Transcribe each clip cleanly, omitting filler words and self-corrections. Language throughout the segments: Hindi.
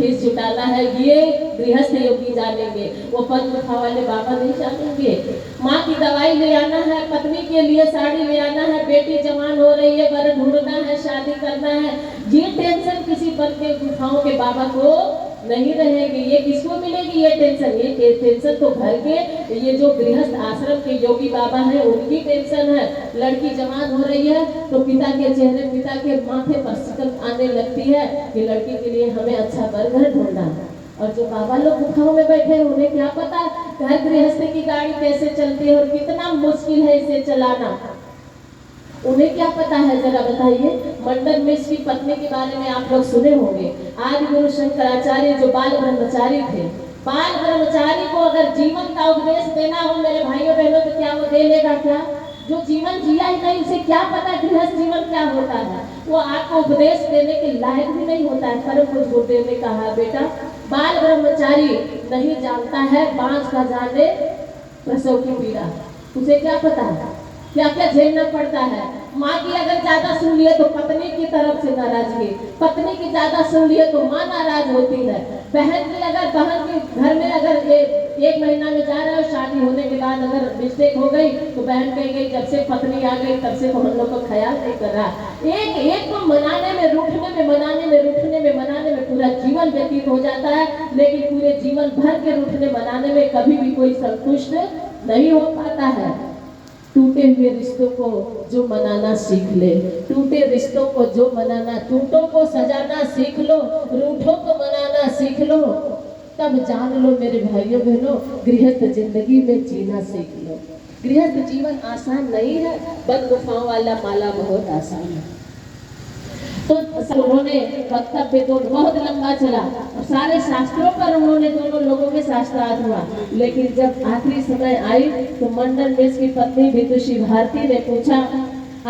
फीस जुटाना है ये गृहस्थ योगी जानेंगे, वो पद गुफा वाले बाबा नहीं जानेंगे। माँ की दवाई ले आना है, पत्नी के लिए साड़ी ले आना है, बेटी जवान हो रही है, वर ढूंढना है, शादी करना है, ये टेंशन किसी पद के गुफाओं के बाबा को नहीं रहेगी। ये किसको मिलेगी ये टेंशन? ये टेंशन तो घर के ये जो गृहस्थ आश्रम के योगी बाबा हैं उनकी टेंशन है। लड़की जवान हो रही है तो पिता के चेहरे, पिता के माथे पर शिकन आने लगती है कि लड़की के लिए हमें अच्छा घर ढूंढना है। और जो बाबा लोग गुफाओं में बैठे हैं उन्हें क्या पता घर गृहस्थी की गाड़ी कैसे चलती है और कितना मुश्किल है इसे चलाना, उन्हें क्या पता है? जरा बताइए। मंडन मिश्र की पत्नी के बारे में आप लोग सुने होंगे। आदि गुरु शंकराचार्य जो बाल ब्रह्मचारी थे, बाल ब्रह्मचारी को अगर जीवन का उपदेश देना हो मेरे भाइयों बहनों तो क्या वो दे लेगा? क्या जो जीवन जिया ही नहीं उसे क्या पता गृहस्थ जीवन क्या होता है? वो आपको उपदेश देने के लायक भी नहीं होता है। परम पूज्य गुरुदेव ने कहा बेटा बाल ब्रह्मचारी नहीं जानता है बांझ का जाने प्रसव की पीड़ा, उसे क्या पता है क्या क्या झेलना पड़ता है। माँ की अगर ज्यादा सुन लिए तो पत्नी की तरफ से नाराजगी, पत्नी की ज्यादा सुन लिए तो माँ नाराज होती है। बहन की अगर बहन के घर में अगर एक महीना में जा रहा है शादी होने के बाद अगर मिस्टेक हो गई तो बहन कह गई जब से पत्नी आ गई तब से तो हम लोग को ख्याल नहीं कर रहा। एक को मनाने में रूठने में मनाने में रूठने में मनाने में पूरा जीवन व्यतीत हो जाता है, लेकिन पूरे जीवन भर के रूठने मनाने में कभी भी कोई संतुष्ट नहीं हो पाता है। टूटे हुए रिश्तों को जो मनाना सीख ले, टूटे रिश्तों को जो मनाना, टूटों को सजाना सीख लो, रूठों को मनाना सीख लो, तब जान लो मेरे भाइयों बहनों गृहस्थ जिंदगी में जीना सीख लो। गृहस्थ जीवन आसान नहीं है, बद गुफाओं वाला माला बहुत आसान है। तो उन्होंने वक्तव्य तो बहुत लंबा चला और सारे शास्त्रों पर उन्होंने दोनों लोगों में शास्त्रार्थ हुआ, लेकिन जब आखिरी समय आई तो मंडन मिश्र की पत्नी विदुषी भारती ने पूछा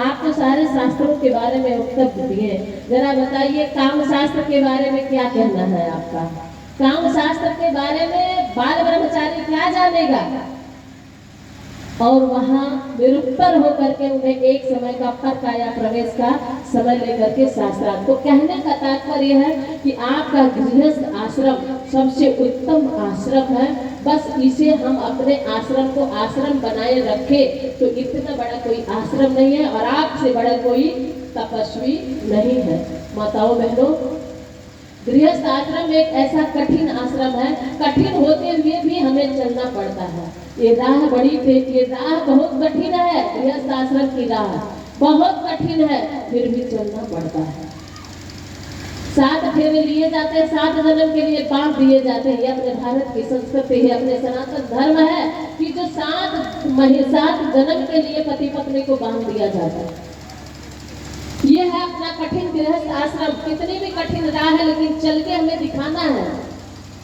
आप तो सारे शास्त्रों के बारे में वक्तव्य दिए, जरा बताइए काम शास्त्र के बारे में क्या कहना है आपका? काम शास्त्र के बारे में बाल ब्रह्मचारी क्या जानेगा? और वहां निरुत्तर होकर के उन्हें एक समय का परकाया प्रवेश का समय लेकर के शास्त्रार्थ। तो कहने का तात्पर्य है कि आपका गृहस्थ आश्रम सबसे उत्तम आश्रम है, बस इसे हम अपने आश्रम को आश्रम बनाए रखे तो इतना बड़ा कोई आश्रम नहीं है और आपसे बड़ा कोई तपस्वी नहीं है। माताओं बहनों गृहस्थ आश्रम एक ऐसा कठिन आश्रम है, कठिन होते हुए भी हमें चलना पड़ता है। ये राह बड़ी ये राह बहुत कठिन है, गृहस्थ आश्रम की राह बहुत कठिन है, फिर भी चलना पड़ता है। 7 फेरे लिए जाते हैं, 7 जन्म के लिए बांध दिए जाते हैं। ये अपने भारत की संस्कृति है, अपने सनातन धर्म है कि जो 7 जन्म के लिए पति पत्नी को बांध दिया जाता है। ये है अपना कठिन गृहस्थ आश्रम। कितनी भी कठिन राह है लेकिन चल के हमें दिखाना है।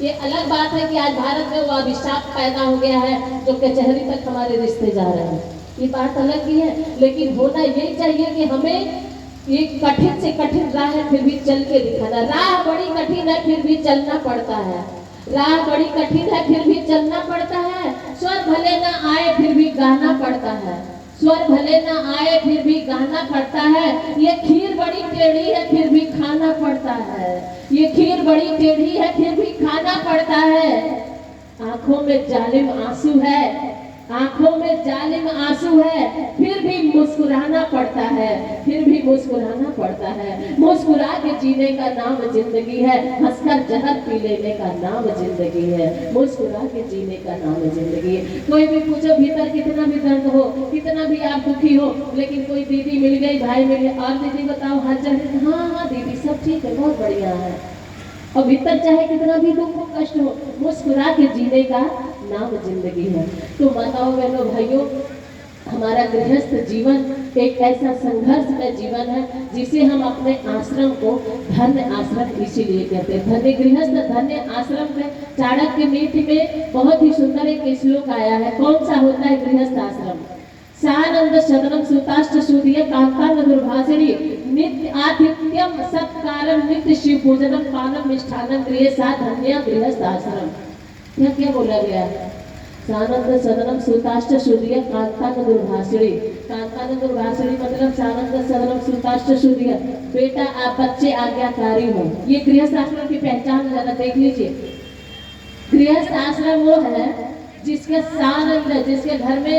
ये अलग बात है कि आज भारत में वो अभिशाप पैदा हो गया है जो कचहरी तक हमारे रिश्ते जा रहे हैं, ये बात अलग ही है, लेकिन होना यही चाहिए कि हमें ये कठिन से कठिन राह है फिर भी चल के दिखाना। राह बड़ी कठिन है फिर भी चलना पड़ता है, राह बड़ी कठिन है फिर भी चलना पड़ता है। स्वर भले ना आए फिर भी गाना पड़ता है, स्वर भले ना आए फिर भी गाना पड़ता है। ये खीर बड़ी टेढ़ी है फिर भी खाना पड़ता है, ये खीर बड़ी टेढ़ी है फिर भी खाना पड़ता है। आंखों में जालिम आंसू है, आंखों में जालिम आंसू है फिर भी मुस्कुराना पड़ता है, फिर भी मुस्कुराना पड़ता है। मुस्कुरा के जीने का नाम जिंदगी है, हंसकर जहर पी लेने का नाम जिंदगी है। मुस्कुरा के जीने का नाम जिंदगी है। कोई भी पूछो भीतर कितना भी दर्द हो, कितना भी आप दुखी हो, लेकिन कोई दीदी मिल गई, भाई मिल गए, और दीदी बताओ हाल चाल? हाँ दीदी सब ठीक है, बहुत बढ़िया है। और भीतर चाहे कितना भी दुख हो कष्ट हो, मुस्कुरा के जीने का नाम जिंदगी है। तो माताओं बहनों भाइयों हमारा गृहस्थ जीवन एक ऐसा संघर्ष में जीवन है जिसे हम अपने आश्रम को धन्य आश्रम इसीलिए कहते हैं। धन्य गृहस्थ धन्य आश्रम में चाणक्य नीति में बहुत ही सुंदर एक श्लोक आया है। कौन सा होता है गृहस्थ आश्रम? सानंद शतरम सुताष्ट सूर्य कांतान दुर्भाषिणी नित्य आतिथ्यम सत्कारम नित्य शिव पूजनम पानम मिष्ठानम गृह सा धन्य गृहस्थ आश्रम। क्या क्या बोला गया है? सानंद सदनम सुताष्ट शुद्धिय कांतान दुर्भाषिणी। कांतान दुर्भाषिणी मतलब सानंद सदनम सुताष्ट शुद्धिय, बेटा आप बच्चे आज्ञाकारी हो। ये गृहस्थ आश्रम की पहचान जरा देख लीजिए। गृहस्थ आश्रम वो है जिसके सानंद, जिसके घर में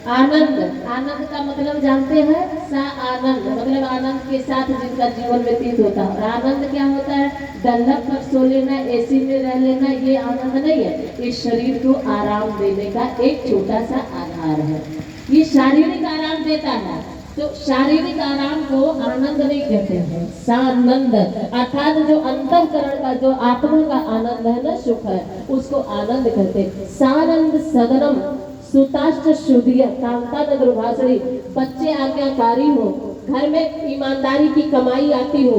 आनंद, आनंद का मतलब जानते हैं, सा आनंद मतलब आनंद के साथ जिनका जीवन व्यतीत होता है। और आनंद क्या होता है? डल्लक पर सो लेना, एसी में रह लेना, ये आनंद नहीं है। ये शरीर को आराम देने का एक छोटा सा आधार है। ये शारीरिक आराम देता है, तो शारीरिक आराम को आनंद नहीं कहते हैं, सानंद अर्थात जो अंतःकरण का, जो आत्मा का आनंद है ना, सुख है, उसको आनंद कहते हैं। सानंद सदनम सुताष्ट शुद्धिय कांता दुर्भाषणी, बच्चे आज्ञाकारी हो, घर में ईमानदारी की कमाई आती हो,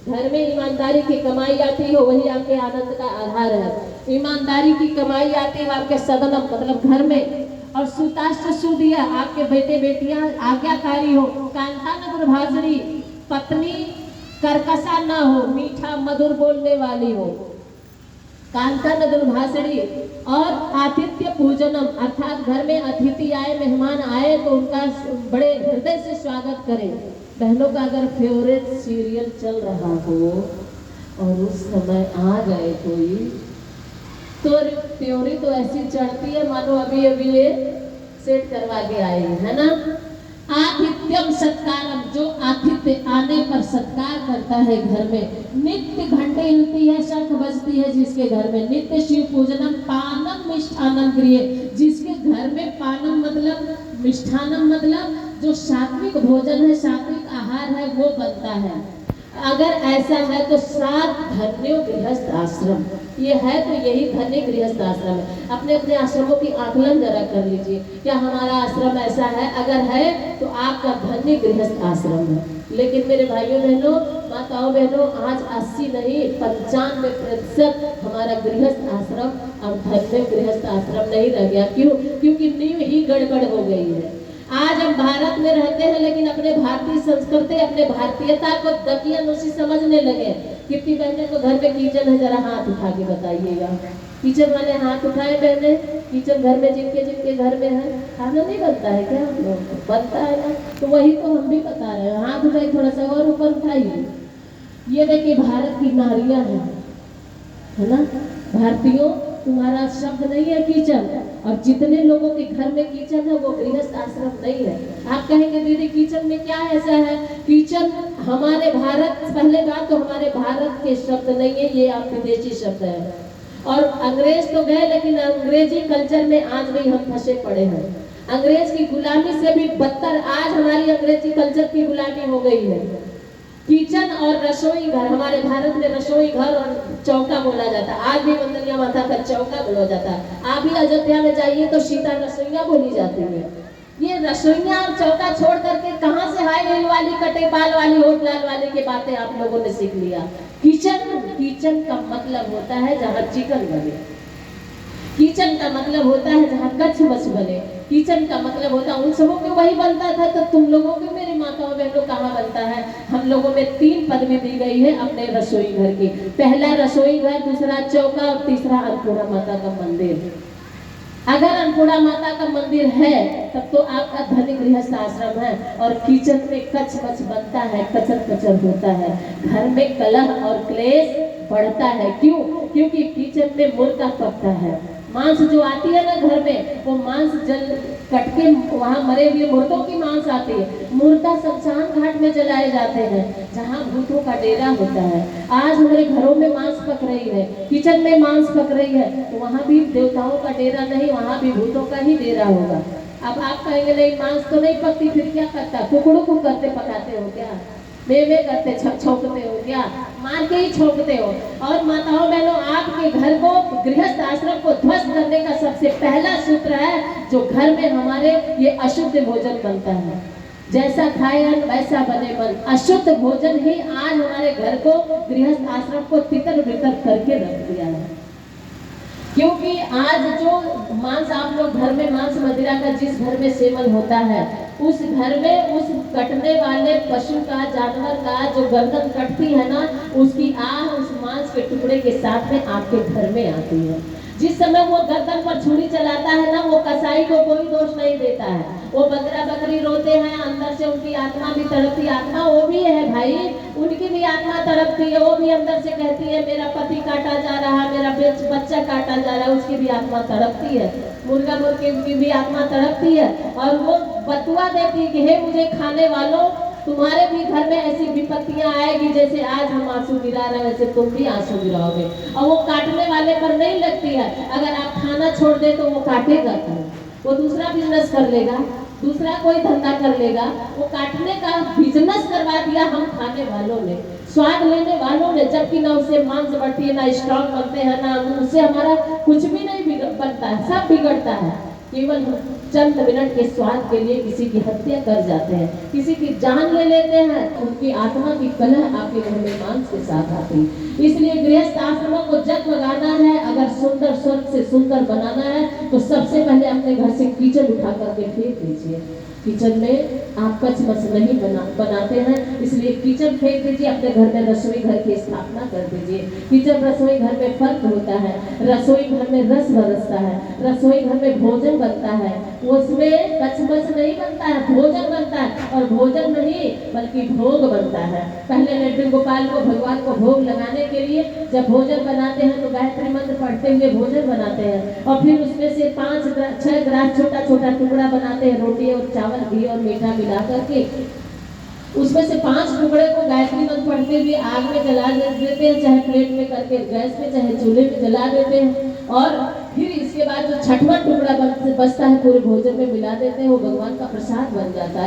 घर में ईमानदारी की कमाई आती हो, वही आपके आनंद का आधार है। ईमानदारी की कमाई आती है आपके सदनम मतलब घर में, और सुताष्ट शुद्धिय आपके बेटे बेटियां आज्ञाकारी हो। कांता दुर्भाषणी पत्नी कर्कशा ना हो, मीठा मधुर बोलने वाली हो। कांता दुर्भाषणी और आतिथ्य पूजनम अर्थात घर में अतिथि आए, मेहमान आए तो उनका बड़े हृदय से स्वागत करें। बहनों का अगर फेवरेट सीरियल चल रहा हो और उस समय आ गए कोई, तो त्योरी तो ऐसी चढ़ती है मानो अभी अभी ये सेट करवा के आए है ना। आतिथ्यम सत्कारम, जो आतिथ्य आने पर सत्कार करता है घर में। नित्य घंटे हिलती है, शंख बजती है जिसके घर में। नित्य शिव पूजनम पानम मिष्ठानम गृहे, जिसके घर में पानम मतलब मिष्ठानम मतलब जो सात्विक भोजन है, सात्विक आहार है, वो बनता है। अगर ऐसा है तो 7 धन्यों गृहस्थ आश्रम, ये है तो यही धन्य गृहस्थ आश्रम है। अपने अपने आश्रमों की आकलन जरा कर लीजिए, क्या हमारा आश्रम ऐसा है? अगर है तो आपका धन्य गृहस्थ आश्रम है। लेकिन मेरे भाइयों बहनों, माताओं बहनों, आज 80 नहीं 95% हमारा गृहस्थ आश्रम अब धन्य गृहस्थ आश्रम नहीं रह गया। क्यों? क्योंकि नींव ही गड़बड़ हो गई है। आज हम भारत में रहते हैं लेकिन अपने भारतीय संस्कृति, अपने भारतीयता को दकियानुसी समझने लगे। कितनी बहने को घर में किचन है, जरा हाथ उठा के बताइएगा। किचन वाले हाथ उठाए बहने। किचन घर में जिनके जिनके घर में है, खाना नहीं बनता है क्या? हम लोग बनता है ना, तो वही तो हम भी बता रहे हैं। हाथ उठाइए, थोड़ा सा और ऊपर उठाइए। ये देखिए भारत की नारियां हैं, है ना। भारतीयों, तुम्हारा शब्द नहीं है किचन, और जितने लोगों के घर में किचन है वो गृहस्थ आश्रम नहीं है। आप कहेंगे दीदी किचन में क्या ऐसा है? किचन हमारे भारत, पहले बात तो हमारे भारत के शब्द नहीं है, ये आप विदेशी शब्द है। और अंग्रेज तो गए, लेकिन अंग्रेजी कल्चर में आज भी हम फंसे पड़े हैं। अंग्रेज की गुलामी से भी बदतर आज हमारी अंग्रेजी कल्चर की गुलामी हो गई है। किचन और रसोई घर, हमारे भारत में रसोई घर और चौका बोला जाता है। आज भी मंदिरिया माता का चौका बोला जाता है। आप भी अयोध्या में जाइए तो सीता रसोईया बोली जाती है। ये रसोईया और चौका छोड़ करके कहाँ से हाई हील वाली, कटे बाल वाली, होठ लाल वाली की बातें आप लोगों ने सीख लिया। किचन, किचन का मतलब होता है जहाँ चिकन बने। किचन का मतलब होता है जहाँ कच्छ मछ बने। किचन का मतलब होता है, उन सबों में वही बनता था, तो तुम लोगों के, मेरे माताओं बहनों, कहाँ बनता है? हम लोगों में 3 पदवी दी गई है अपने रसोई घर की। पहला रसोई घर, दूसरा चौका, और तीसरा अन्नपूर्णा माता का मंदिर। अगर अन्नपूर्णा माता का मंदिर है तब तो आपका धन्य गृहस्थ आश्रम है। और किचन में कच्छ मच बनता है, कचर कचर होता है, घर में कलह और क्लेश बढ़ता है। क्यों? क्योंकि किचन में मुर्गा पकता है। मांस जो आती है ना घर में, वो मांस जल कट के वहाँ मरे हुए मुर्दों की मांस आती है। मुर्दा शमशान घाट में जलाए जाते हैं जहाँ भूतों का डेरा होता है। आज हमारे घरों में मांस पक रही है, किचन में मांस पक रही है, तो वहाँ भी देवताओं का डेरा नहीं, वहाँ भी भूतों का ही डेरा होगा। अब आप कहेंगे नहीं मांस तो नहीं पकती, फिर क्या करता? कुकड़ों को करते पकाते हो क्या? वे करते छौंकते हो क्या? मार के ही छौंकते हो। और माताओं बहनों, आपके घर को, गृहस्थ आश्रम को ध्वस्त करने का सबसे पहला सूत्र है जो घर में हमारे ये अशुद्ध भोजन बनता है। जैसा खाए अन्न वैसा बने मन। अशुद्ध भोजन ही आज हमारे घर को, गृहस्थ आश्रम को तितर बितर करके रख दिया है। क्योंकि आज जो मांस आप लोग घर में, मांस मदिरा का जिस घर में सेवन होता है, उस घर में उस कटने वाले पशु का, जानवर का जो गर्दन कटती है ना, उसकी आह उस मांस के टुकड़े के साथ में आपके घर में आती है। जिस समय वो गर्दन पर छुरी चलाता है ना, वो कसाई को कोई दोष नहीं देता है। वो बकरा बकरी रोते हैं, अंदर से उनकी आत्मा भी तड़पती है। आत्मा वो भी है भाई, उनकी भी आत्मा तड़पती है। वो भी अंदर से कहती है मेरा पति काटा जा रहा है, मेरा बच्चा काटा जा रहा है, उसकी भी आत्मा तड़पती है। मुर्गा मुर्गी की भी आत्मा तड़पती है, और वो बतुआ देती है कि हे मुझे खाने वालों, तुम्हारे भी घर में ऐसी विपत्तियां आएगी, जैसे आज हम आंसू गिरा रहे हैं, वैसे तुम भी आंसू गिराओगे। और वो काटने वाले पर नहीं लगती है। अगर आप खाना छोड़ दे तो वो काटेगा क्यों? वो दूसरा बिजनेस कर लेगा, दूसरा कोई धंधा कर लेगा। वो काटने का बिजनेस करवा दिया हम खाने वालों ने, स्वाद लेने वालों ने, जबकि ना उससे मांस बढ़ती है, ना स्ट्रॉन्ग बनते हैं, ना उससे हमारा कुछ भी नहीं बनता है, सब बिगड़ता है। केवल चंद मिनट के स्वाद के लिए किसी की हत्या कर जाते हैं, किसी की जान ले लेते हैं, उनकी आत्मा की कलह आपके घर में मांस के साथ आती है। इसलिए गृहस्थ आश्रमों को जगमगाना है, अगर सुंदर स्वर्ग से सुंदर बनाना है तो सबसे पहले अपने घर से कीचड़ उठा करके फेंक दीजिए। किचन में आप कचमच नहीं बनाते हैं, इसलिए किचन फेंक दीजिए। अपने घर में रसोई घर की स्थापना कर दीजिए। किचन रसोई घर में फर्क होता है, रसोई घर में रस बरसता है, रसोई घर में भोजन बनता है, उसमें कचमच नहीं बनता है, भोजन बनता है। और भोजन नहीं बल्कि भोग बनता है। पहले लड्डू गोपाल को भगवान को भोग लगाने के लिए जब भोजन बनाते हैं तो गायत्री मंत्र पढ़ते हुए भोजन बनाते हैं, और फिर उसमें से 5-6 ग्रास छोटा छोटा टुकड़ा बनाते हैं, रोटी और चावल घी और मीठा मिला करके। उसमें से 5 टुकड़े को गायत्री मंत्र पढ़ते हुए आग में जला देते हैं, चाहे प्लेट में करके गैस पे चाहे चूल्हे में जला देते हैं। और फिर इसके बाद जो 6वां टुकड़ा बचता है पूरे भोजन में मिला देते हैं, वो भगवान का प्रसाद बन जाता है।